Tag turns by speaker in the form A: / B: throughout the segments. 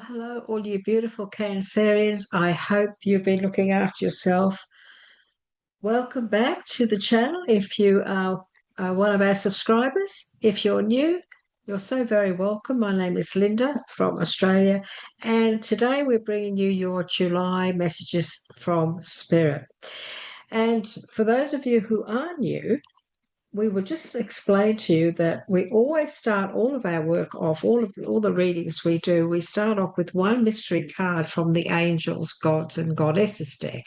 A: Hello, all you beautiful Cancerians. I hope you've been looking after yourself. Welcome back to the channel. If you are one of our subscribers, if you're new, you're so very welcome. My name is Linda from Australia, and today we're bringing you your July messages from Spirit. And for those of you who are new, we will just explain to you that we always start all of our work off, all the readings we do, we start off with one mystery card from the angels, gods, and goddesses deck.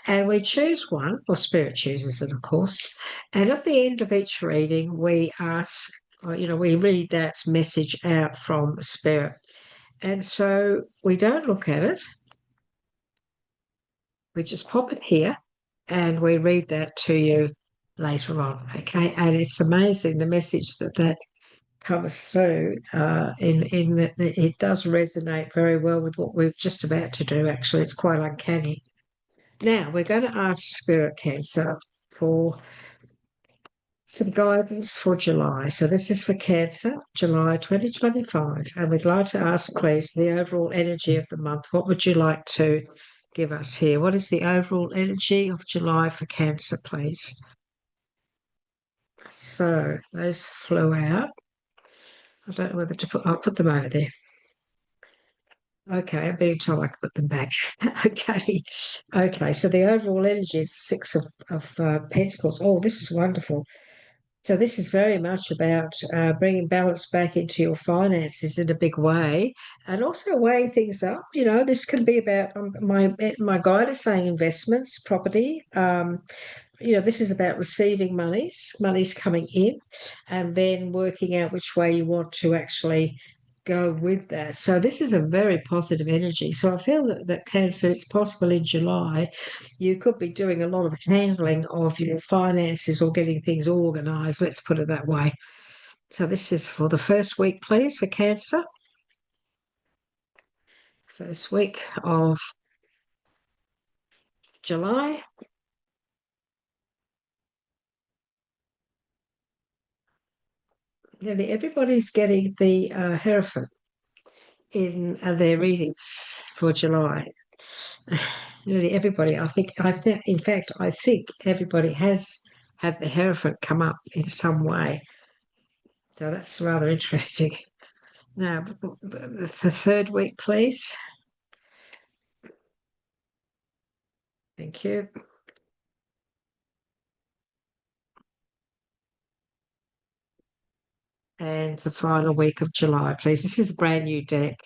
A: And we choose one, or Spirit chooses it, of course. And at the end of each reading, we ask, we read that message out from Spirit. And so we don't look at it, we just pop it here and we read that to you later on. Okay. And it's amazing the message that comes through in that it does resonate very well with what we're just about to do. Actually, it's quite uncanny. Now we're going to ask Spirit Cancer for some guidance for July. So this is for Cancer, July 2025. And we'd like to ask, please, the overall energy of the month. What would you like to give us here? What is the overall energy of July for Cancer, please? So those flew out. I don't know whether to I'll put them over there. Okay, I'm being told I can put them back. Okay. Okay, so the overall energy is the Six of Pentacles. Oh, this is wonderful. So this is very much about bringing balance back into your finances in a big way, and also weighing things up. This can be about my guide is saying investments, property. This is about receiving monies coming in, and then working out which way you want to actually go with that. So this is a very positive energy. So I feel that Cancer, it's possible in July, you could be doing a lot of handling of your finances or getting things organized. Let's put it that way. So this is for the first week, please, for Cancer. First week of July. Nearly everybody's getting the Hierophant in their readings for July. Nearly everybody, in fact, I think everybody has had the Hierophant come up in some way. So that's rather interesting. Now, the third week, please. Thank you. And the final week of July, please. This is a brand new deck.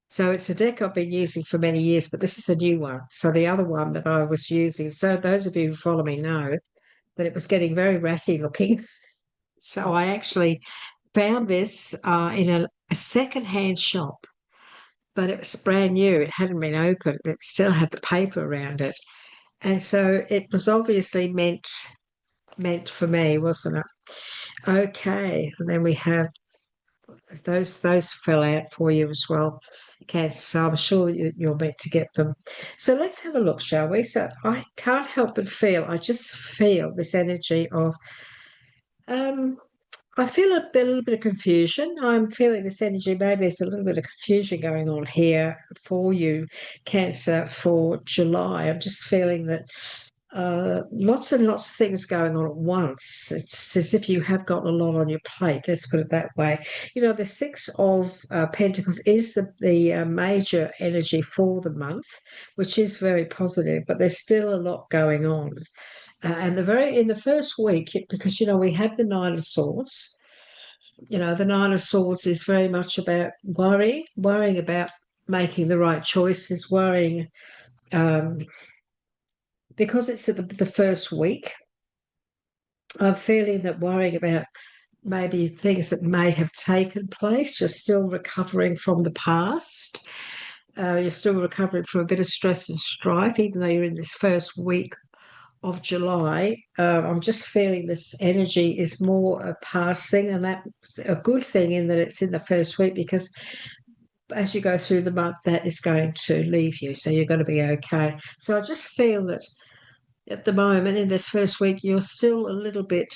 A: So it's a deck I've been using for many years, but this is a new one. So the other one that I was using, so those of you who follow me know that it was getting very ratty looking. So I actually found this in a second-hand shop, but it was brand new. It hadn't been opened. It still had the paper around it. And so it was obviously meant for me, wasn't it? Okay. And then we have those fell out for you as well, Cancer. So I'm sure you're meant to get them. So let's have a look, shall we? So I can't help but I just feel this energy of I feel a little bit of confusion. I'm feeling this energy. Maybe there's a little bit of confusion going on here for you, Cancer, for July. I'm just feeling that lots and lots of things going on at once. It's as if you have got a lot on your plate. Let's put it that way. The Six of Pentacles is the major energy for the month, which is very positive, but there's still a lot going on. And in the first week, because we have the Nine of Swords. The Nine of Swords is very much about worrying about making the right choices, worrying because it's the first week. I'm feeling that worrying about maybe things that may have taken place. You're still recovering from the past. You're still recovering from a bit of stress and strife, even though you're in this first week of July. I'm just feeling this energy is more a past thing, and that's a good thing in that it's in the first week, because as you go through the month, that is going to leave you. So you're going to be okay. So I just feel that at the moment in this first week, you're still a little bit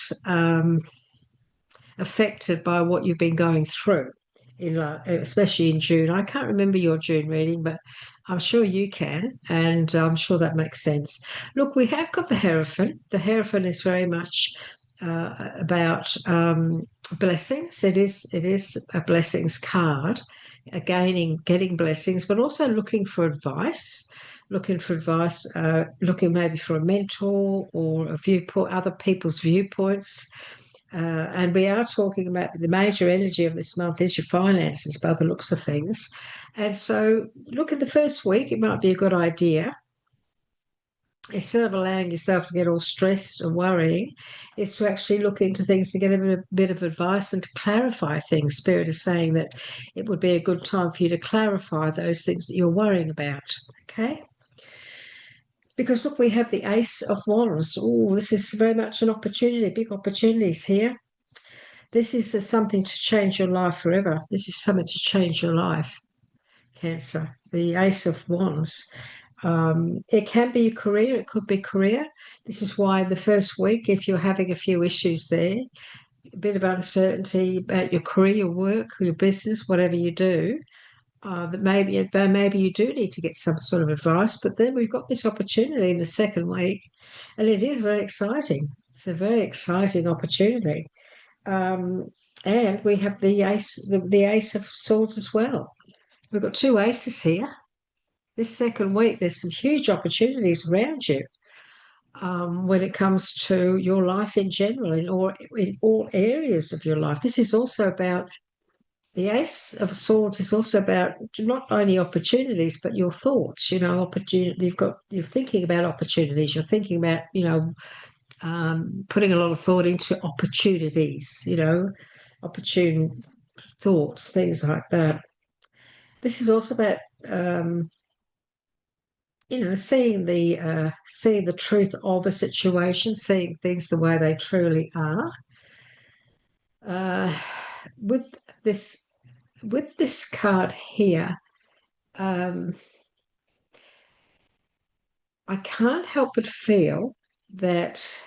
A: affected by what you've been going through especially in June. I can't remember your June reading, but I'm sure you can, and I'm sure that makes sense. Look, we have got the Hierophant. The Hierophant is very much about blessings. It is a blessings card, getting blessings, but also looking for advice. Looking maybe for a mentor or a viewpoint, other people's viewpoints. And we are talking about the major energy of this month is your finances, by the looks of things. And so, look, at the first week, it might be a good idea, instead of allowing yourself to get all stressed and worrying, is to actually look into things to get a bit of advice and to clarify things. Spirit is saying that it would be a good time for you to clarify those things that you're worrying about. Okay? Because look, we have the Ace of Wands. Oh, this is very much an opportunity, big opportunities here. This is something to change your life forever. This is something to change your life, Cancer. The Ace of Wands. It can be a career, it could be career. This is why the first week, if you're having a few issues there, a bit of uncertainty about your career, your work, your business, whatever you do, that maybe you do need to get some sort of advice. But then we've got this opportunity in the second week, and it is very exciting. It's a very exciting opportunity. Um, and we have the Ace of Swords as well. We've got two aces here. This second week, there's some huge opportunities around you when it comes to your life in general, in all areas of your life. This is also about the Ace of Swords is also about not only opportunities but your thoughts. Opportunity. You're thinking about opportunities. You're thinking about putting a lot of thought into opportunities. Opportune thoughts, things like that. This is also about seeing the truth of a situation, seeing things the way they truly are. With this card here, I can't help but feel that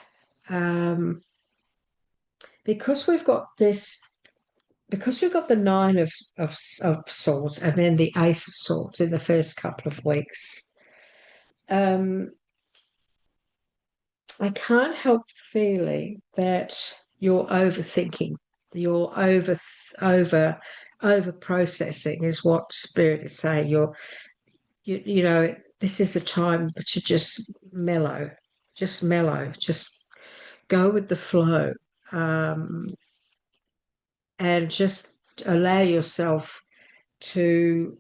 A: because we've got the Nine of Swords and then the Ace of Swords in the first couple of weeks. I can't help feeling that you're overthinking. You're over processing is what Spirit is saying. This is a time to just mellow, just go with the flow, and just allow yourself to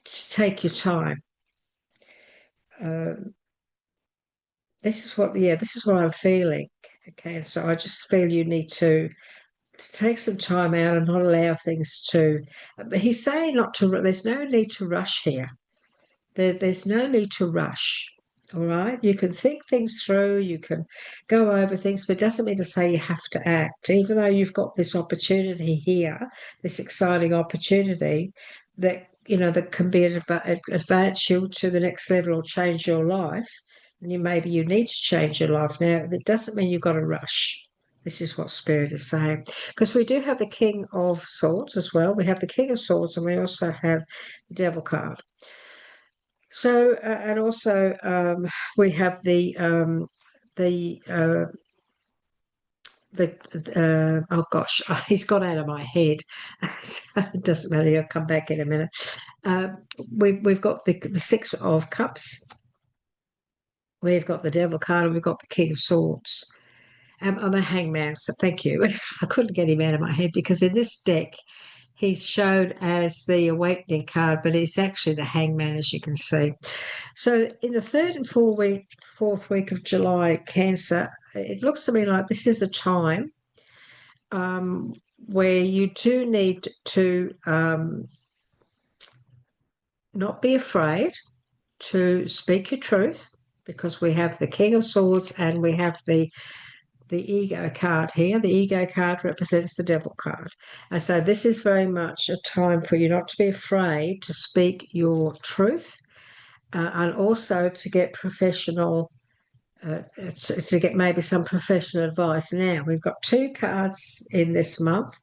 A: take your time. This is what I'm feeling. Okay, so I just feel you need to take some time out and not allow things to. But he's saying not to. There's no need to rush here. There's no need to rush. All right, you can think things through. You can go over things, but it doesn't mean to say you have to act. Even though you've got this opportunity here, this exciting opportunity that that can advance you to the next level or change your life. And maybe you need to change your life now. It doesn't mean you've got to rush. This is what Spirit is saying. Because we do have the King of Swords as well. We have the King of Swords and we also have the Devil card. So, and also we have the oh gosh, he's gone out of my head. So it doesn't matter. He'll come back in a minute. We've got the Six of Cups. We've got the Devil card and we've got the King of Swords. On the Hangman. So thank you. I couldn't get him out of my head because in this deck he's shown as the Awakening card, but it's actually the Hangman, as you can see. So in the third and fourth week of July, Cancer, it looks to me like this is a time where you do need to not be afraid to speak your truth, because we have the King of Swords and we have the Ego card here. The Ego card represents the Devil card. And so this is very much a time for you not to be afraid to speak your truth and also to get professional, to get maybe some professional advice. Now, we've got two cards in this month.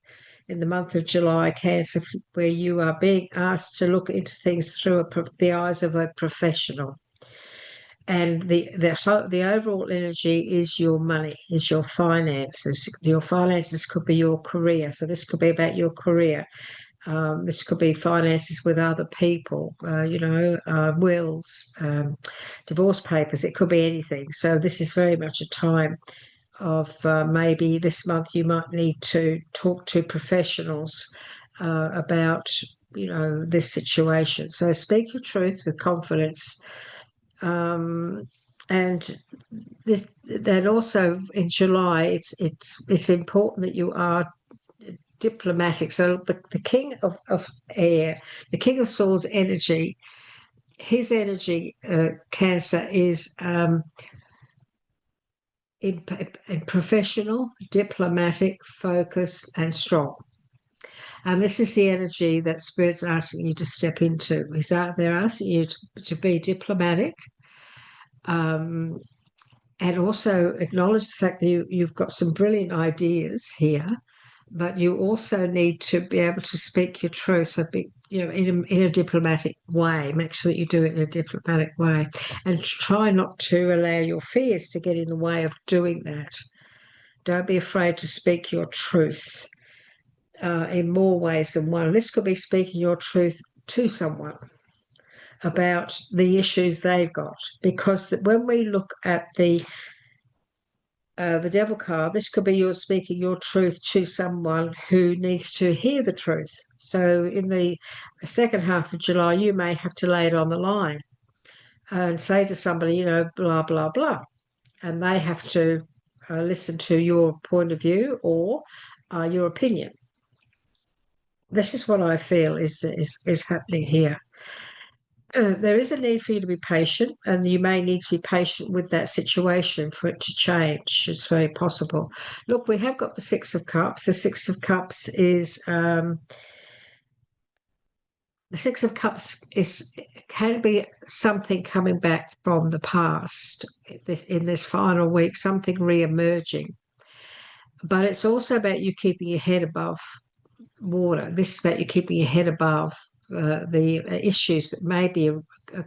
A: in the month of July, Cancer, where you are being asked to look into things through the eyes of a professional. And the overall energy is your money, is your finances. Your finances could be your career. So this could be about your career. This could be finances with other people, wills, divorce papers. It could be anything. So this is very much a time of maybe this month you might need to talk to professionals about, this situation. So speak your truth with confidence. And then also in July, it's important that you are diplomatic. So the king of air, the king of swords energy, his energy, Cancer, is in professional, diplomatic, focused, and strong. And this is the energy that Spirit's asking you to step into. They're asking you to be diplomatic, and also acknowledge the fact that you've got some brilliant ideas here, but you also need to be able to speak your truth. So, in a diplomatic way. Make sure that you do it in a diplomatic way, and try not to allow your fears to get in the way of doing that. Don't be afraid to speak your truth in more ways than one. This could be speaking your truth to someone about the issues they've got, because when we look at the devil card, this could be you speaking your truth to someone who needs to hear the truth. So in the second half of July, you may have to lay it on the line and say to somebody, blah, blah, blah. And they have to listen to your point of view or your opinion. This is what I feel is happening here. There is a need for you to be patient, and you may need to be patient with that situation for it to change. It's very possible. Look, we have got the Six of Cups. The Six of Cups is can be something coming back from the past. In this final week, something re-emerging. But it's also about you keeping your head above water. This is about you keeping your head above the issues that may be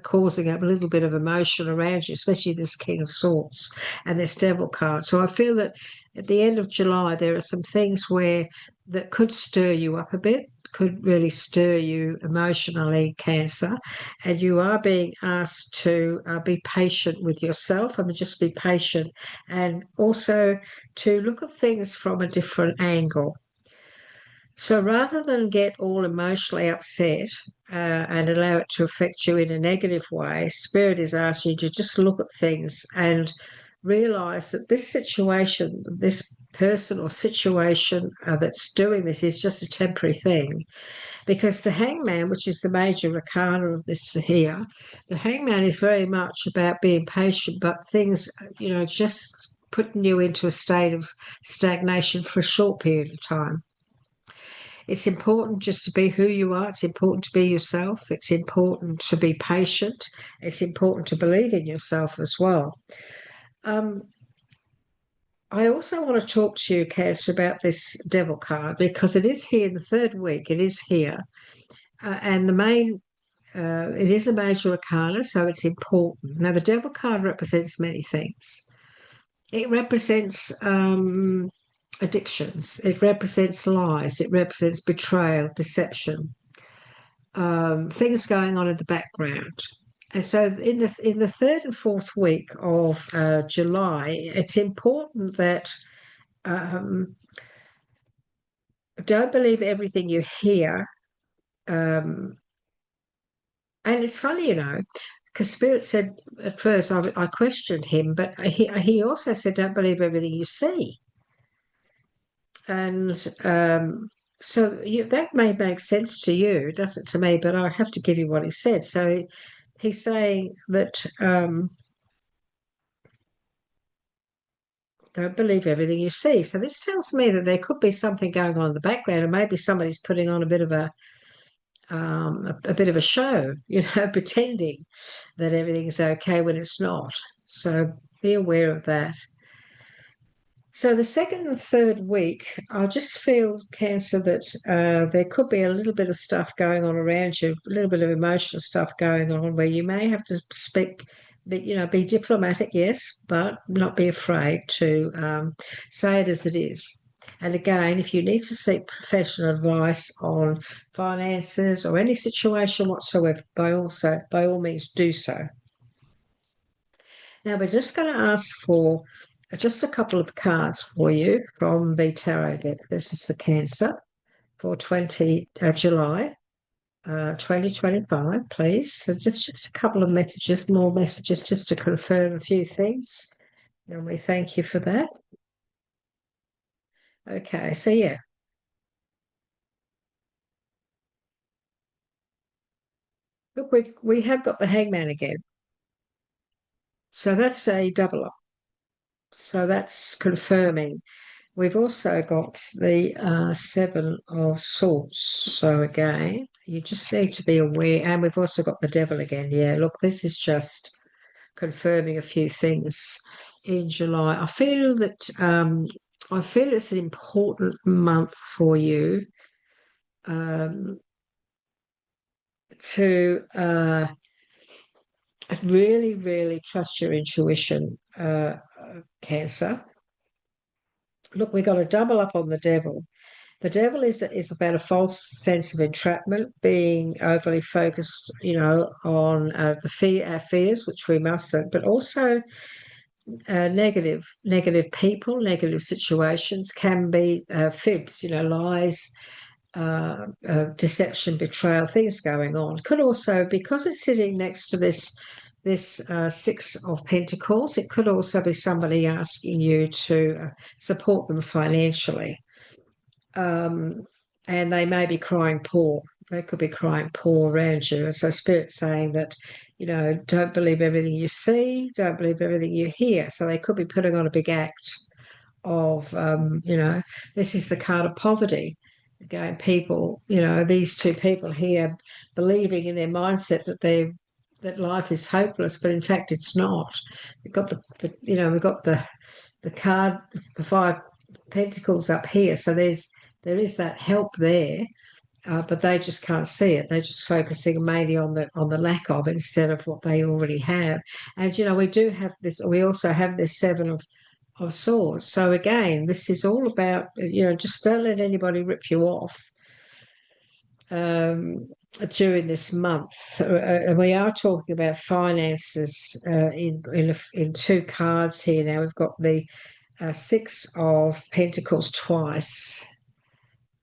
A: causing a little bit of emotion around you, especially this King of Swords and this Devil card. So I feel that at the end of July, there are some things that could stir you up a bit, could really stir you emotionally, Cancer, and you are being asked to be patient with yourself. I mean, just be patient, and also to look at things from a different angle. So rather than get all emotionally upset and allow it to affect you in a negative way, Spirit is asking you to just look at things and realize that this situation, this person or situation that's doing this is just a temporary thing. Because the Hangman, which is the major arcana of this here, the Hangman is very much about being patient, but things, just putting you into a state of stagnation for a short period of time. It's important just to be who you are. It's important to be yourself. It's important to be patient. It's important to believe in yourself as well. I also want to talk to you, Cancer, about this Devil card, because it is here in the third week. It is here. And it is a major arcana, so it's important. Now, the Devil card represents many things. It represents addictions. It represents lies. It represents betrayal, deception, things going on in the background. And so in the third and fourth week of July, it's important that don't believe everything you hear. And it's funny, because Spirit said at first I questioned him, but he also said, don't believe everything you see. And so that may make sense to you, it doesn't to me, but I have to give you what he said. So he's saying that don't believe everything you see. So this tells me that there could be something going on in the background, and maybe somebody's putting on a bit of a show, pretending that everything's okay when it's not. So be aware of that. So the second and third week, I just feel, Cancer, that there could be a little bit of stuff going on around you, a little bit of emotional stuff going on where you may have to speak, but be diplomatic, yes, but not be afraid to say it as it is. And again, if you need to seek professional advice on finances or any situation whatsoever, by all means do so. Now we're just going to ask for just a couple of cards for you from the tarot deck. This is for Cancer for July 2025, please. So just a couple of messages, more messages, just to confirm a few things. And we thank you for that. Okay, so yeah. Look, we have got the Hangman again. So that's a double up. So that's confirming. We've also got the Seven of Swords. So again, you just need to be aware. And we've also got the Devil again. Yeah, look, this is just confirming a few things in July. I feel it's an important month for you to really, really trust your intuition, Cancer. Look, we've got to double up on the Devil. The devil is about a false sense of entrapment, being overly focused, on our fears, which we mustn't, but also negative people, negative situations can be fibs, lies, deception, betrayal, things going on. Could also, because it's sitting next to this Six of Pentacles, it could also be somebody asking you to support them financially. And they may be crying poor. They could be crying poor around you. And so Spirit's saying that, don't believe everything you see, don't believe everything you hear. So they could be putting on a big act of, this is the card of poverty. Again, people, these two people here believing in their mindset that life is hopeless, but in fact it's not. We've got we've got the card, the Five Pentacles up here. So there is that help there, but they just can't see it. They're just focusing mainly on the lack of instead of what they already have. And we do have this. We also have this Seven of Swords. So again, this is all about just don't let anybody rip you off. During this month, and we are talking about finances in two cards here. Now we've got the Six of Pentacles twice,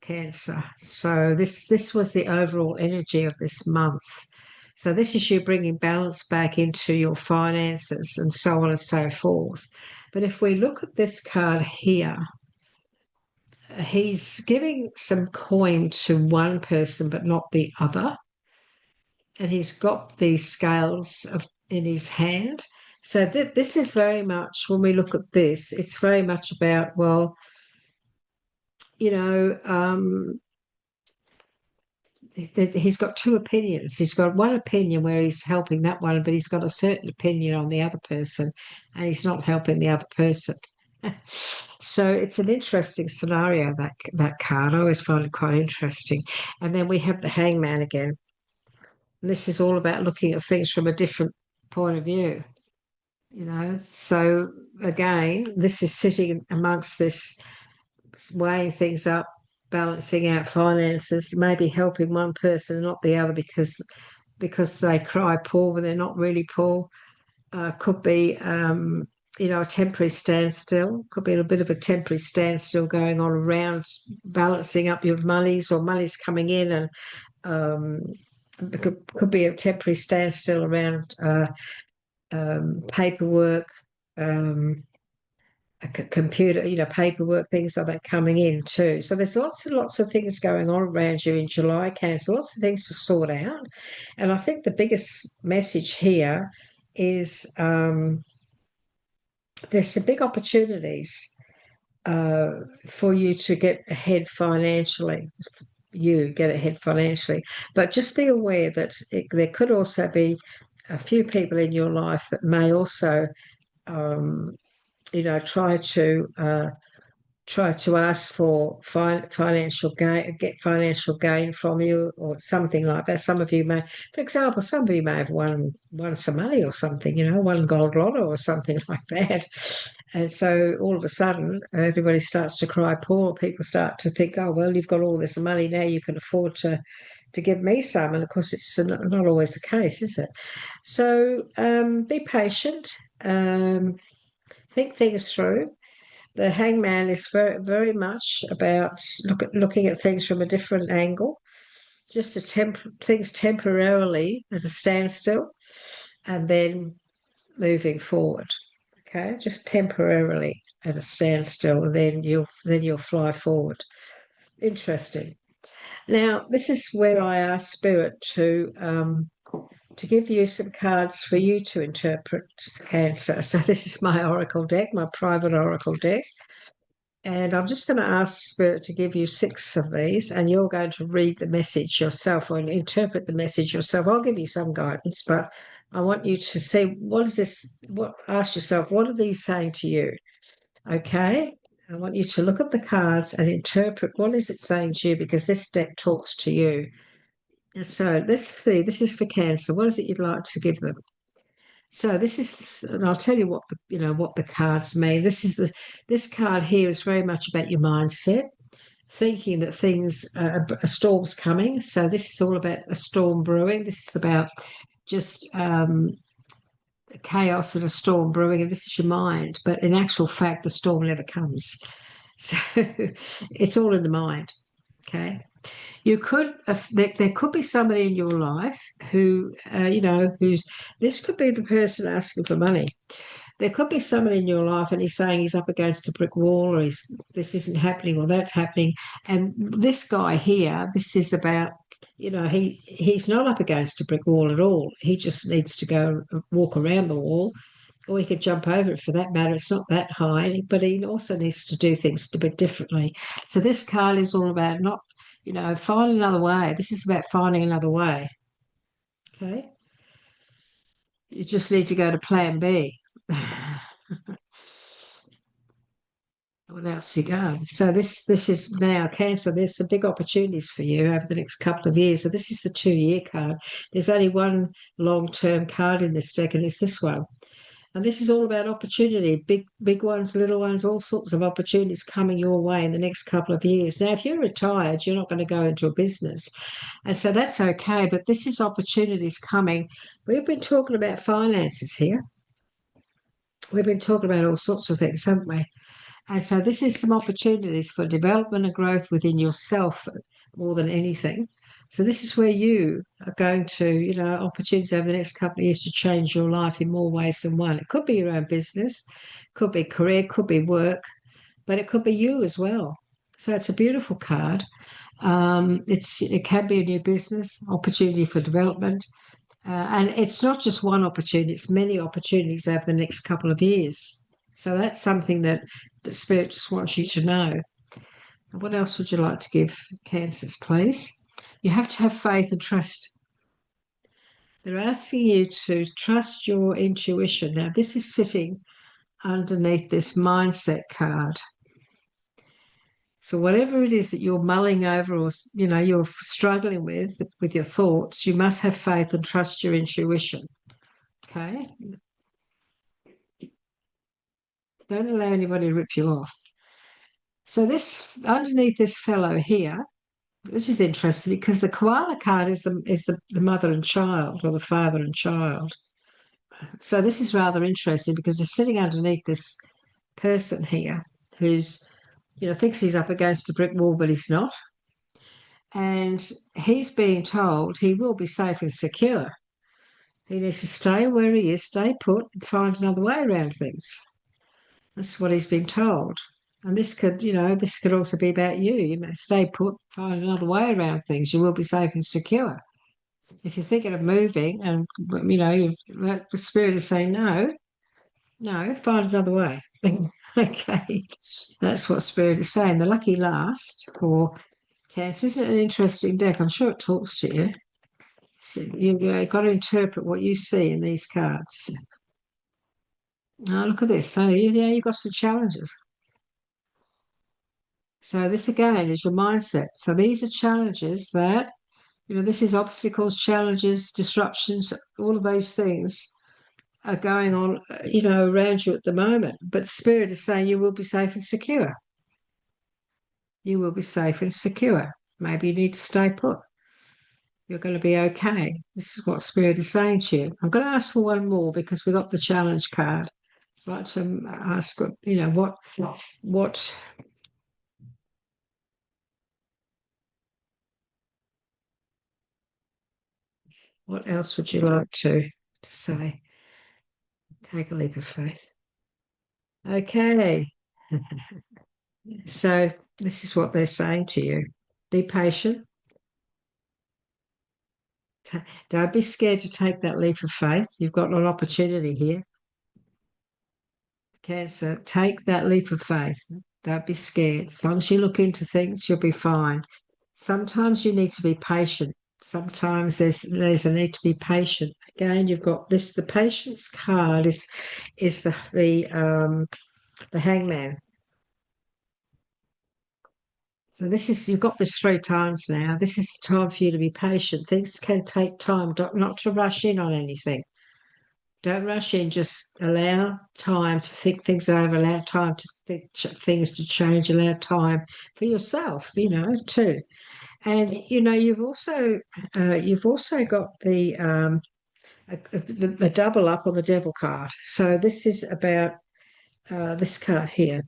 A: Cancer. So this was the overall energy of this month. So this is you bringing balance back into your finances and so on and so forth. But if we look at this card here, he's giving some coin to one person but not the other. And he's got these scales in his hand. So this is very much, when we look at this, it's very much about, well, he's got two opinions. He's got one opinion where he's helping that one, but he's got a certain opinion on the other person, and he's not helping the other person. So it's an interesting scenario, that card. I always find it quite interesting. And then we have the Hangman again. And this is all about looking at things from a different point of view. So again, this is sitting amongst this, weighing things up, balancing out finances, maybe helping one person and not the other because they cry poor when they're not really poor. Could be a temporary standstill. Could be a bit of a temporary standstill going on around balancing up your monies, or money's coming in, and could be a temporary standstill around paperwork, a computer, paperwork, things like that coming in too. So there's lots and lots of things going on around you in July, Cancer, lots of things to sort out. And I think the biggest message here is there's some big opportunities for you to get ahead financially. But just be aware that there could also be a few people in your life that may also try to ask for financial gain, get financial gain from you, or something like that. Some of you may, for example, some of you may have won some money or something, won gold lotto or something like that. And so all of a sudden, everybody starts to cry poor. People start to think, oh, well, you've got all this money now, you can afford to give me some. And of course, it's not always the case, is it? So be patient, think things through. The hangman is very, very much about looking at things from a different angle, just to things temporarily at a standstill, and then moving forward. Okay, just temporarily at a standstill, and then you'll fly forward. Interesting. Now, this is where I ask Spirit to give you some cards for you to interpret Cancer. So this is my oracle deck, my private oracle deck. And I'm just going to ask Spirit to give you 6 of these, and you're going to read the message yourself or interpret the message yourself. I'll give you some guidance, but I want you to see ask yourself, what are these saying to you? Okay. I want you to look at the cards and interpret what is it saying to you, because this deck talks to you. And so let's see, this is for Cancer. What is it you'd like to give them? So this is, and I'll tell you what the cards mean. This card here is very much about your mindset, thinking that a storm's coming. So this is all about a storm brewing. This is about just chaos and a storm brewing, and this is your mind. But in actual fact, the storm never comes. So it's all in the mind. Okay. There could be somebody in your life who, this could be the person asking for money. There could be somebody in your life and he's saying he's up against a brick wall, or this isn't happening or that's happening. And this guy here, this is about, he's not up against a brick wall at all. He just needs to go walk around the wall, or he could jump over it for that matter. It's not that high, but he also needs to do things a bit differently. So this card is all about not, find another way. This is about finding another way. Okay. You just need to go to plan B. What else you got? So this is now Cancer. There's some big opportunities for you over the next couple of years. So this is the 2-year card. There's only one long-term card in this deck, and it's this one. And this is all about opportunity, big ones, little ones, all sorts of opportunities coming your way in the next couple of years. Now, if you're retired, you're not going to go into a business. And so that's okay, but this is opportunities coming. We've been talking about finances here. We've been talking about all sorts of things, haven't we? And so this is some opportunities for development and growth within yourself more than anything. So this is where you are going to, opportunities over the next couple of years to change your life in more ways than one. It could be your own business, could be career, could be work, but it could be you as well. So it's a beautiful card. It can be a new business, opportunity for development. And it's not just one opportunity, it's many opportunities over the next couple of years. So that's something that the Spirit just wants you to know. What else would you like to give Cancers, please? You have to have faith and trust. They're asking you to trust your intuition. Now, this is sitting underneath this mindset card. So whatever it is that you're mulling over, or you're struggling with your thoughts, you must have faith and trust your intuition. Okay? Don't allow anybody to rip you off. So this, underneath this fellow here, this is interesting because the koala card is the mother and child, or the father and child. So this is rather interesting because they're sitting underneath this person here who's, thinks he's up against a brick wall, but he's not. And he's being told he will be safe and secure. He needs to stay where he is, stay put, and find another way around things. That's what he's been told. And this could also be about you. You may stay put, find another way around things. You will be safe and secure. If you're thinking of moving and, the Spirit is saying, no, find another way. Okay. That's what Spirit is saying. The lucky last for Cancer. Isn't it an interesting deck? I'm sure it talks to you. So you've got to interpret what you see in these cards. Now look at this. So you got some challenges. So this again is your mindset. So these are challenges that, this is obstacles, challenges, disruptions, all of those things are going on, around you at the moment. But Spirit is saying you will be safe and secure. You will be safe and secure. Maybe you need to stay put. You're going to be okay. This is what Spirit is saying to you. I'm going to ask for one more because we got the challenge card. I'd like to ask, what what else would you like to say? Take a leap of faith. Okay. So this is what they're saying to you. Be patient. Don't be scared to take that leap of faith. You've got an opportunity here. Cancer, take that leap of faith. Don't be scared. As long as you look into things, you'll be fine. Sometimes you need to be patient. Sometimes there's a need to be patient. Again, you've got this. The patience card is the hangman. So this is you've got this three times now. This is the time for you to be patient. Things can take time, not to rush in on anything. Don't rush in. Just allow time to think things over. Allow time to think things to change. Allow time for yourself, too. And you've also got the double up on the devil card. So this is about this card here.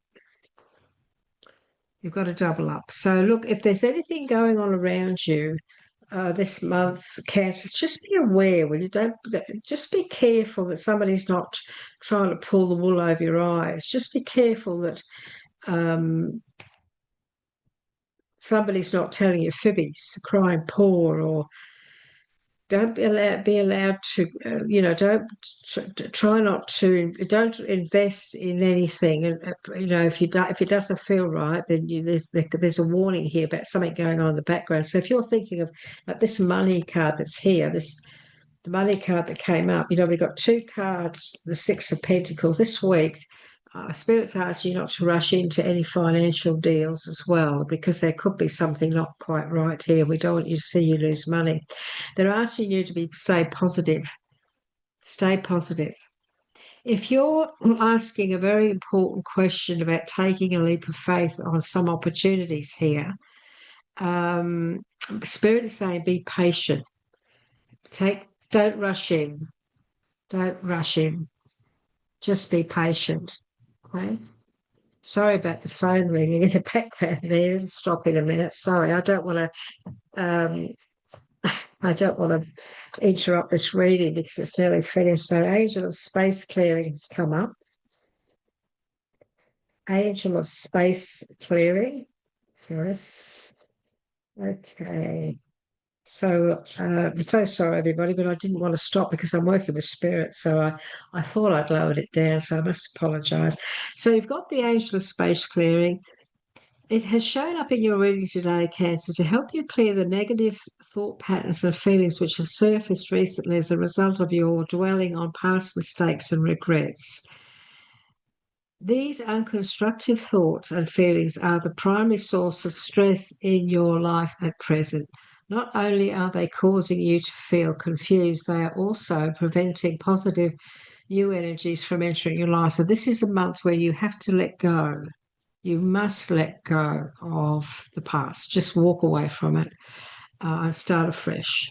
A: You've got a double up. So look, if there's anything going on around you this month, Cancer, just be aware when you don't. Just be careful that somebody's not trying to pull the wool over your eyes. Just be careful that um, somebody's not telling you fibbies, crying poor, or don't be allowed to don't try not to don't invest in anything. And if it doesn't feel right, then there's a warning here about something going on in the background. So if you're thinking of like this money card that's here, the money card that came up, we've got two cards, the Six of Pentacles this week. Spirit's asked you not to rush into any financial deals as well, because there could be something not quite right here. We don't want you to see you lose money. They're asking you to stay positive. Stay positive. If you're asking a very important question about taking a leap of faith on some opportunities here, Spirit is saying be patient. Don't rush in. Don't rush in. Just be patient. Okay. Sorry about the phone ringing in the background there. It'll stop in a minute. Sorry, um, I don't want to interrupt this reading because it's nearly finished. So Angel of Space Clearing has come up. Angel of Space Clearing. Yes. Okay. So I'm so sorry, everybody, but I didn't want to stop because I'm working with spirit. So I thought I'd lowered it down. So I must apologise. So you've got the Angel of Space Clearing. It has shown up in your reading today, Cancer, to help you clear the negative thought patterns and feelings which have surfaced recently as a result of your dwelling on past mistakes and regrets. These unconstructive thoughts and feelings are the primary source of stress in your life at present. Not only are they causing you to feel confused, they are also preventing positive new energies from entering your life. So this is a month where you have to let go. You must let go of the past. Just walk away from it and start afresh.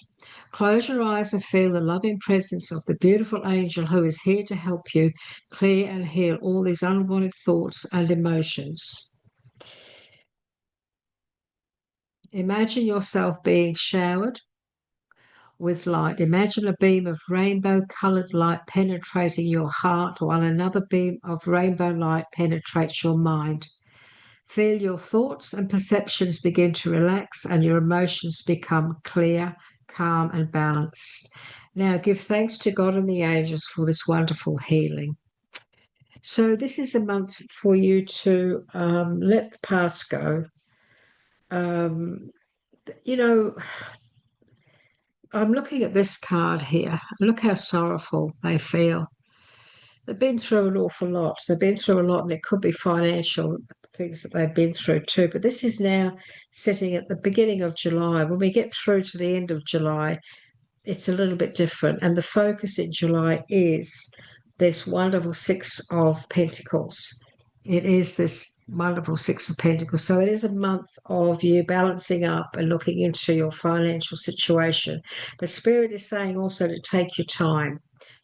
A: Close your eyes and feel the loving presence of the beautiful angel who is here to help you clear and heal all these unwanted thoughts and emotions. Imagine yourself being showered with light. Imagine a beam of rainbow-coloured light penetrating your heart, while another beam of rainbow light penetrates your mind. Feel your thoughts and perceptions begin to relax and your emotions become clear, calm, and balanced. Now, give thanks to God and the angels for this wonderful healing. So, this is a month for you to let the past go. Um, you know, I'm looking at this card here. Look how sorrowful they feel. they've been through an awful lot. They've been through a lot, and it could be financial things that they've been through too. But this is now sitting at the beginning of July. When we get through to the end of July, it's a little bit different. And the focus in July is this wonderful Six of Pentacles. It is this wonderful Six of Pentacles. So it is a month of you balancing up and looking into your financial situation. But Spirit is saying also to take your time,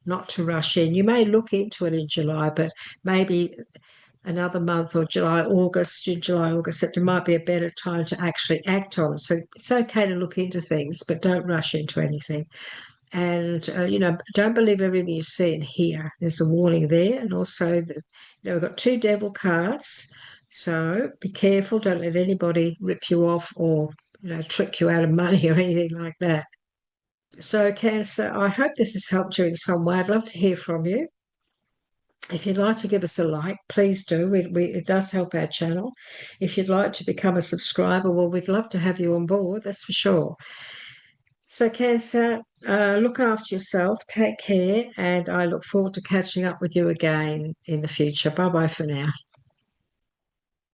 A: not to rush in. You may look into it in July, but maybe another month, or July, August, September might be a better time to actually act on. So it's okay to look into things, but don't rush into anything. And, don't believe everything you see and hear. There's a warning there. And also, we've got two devil cards. So be careful. Don't let anybody rip you off or, trick you out of money or anything like that. So, Cancer, I hope this has helped you in some way. I'd love to hear from you. If you'd like to give us a like, please do. It does help our channel. If you'd like to become a subscriber, well, we'd love to have you on board, that's for sure. So, Cancer, look after yourself, take care, and I look forward to catching up with you again in the future. Bye bye for now.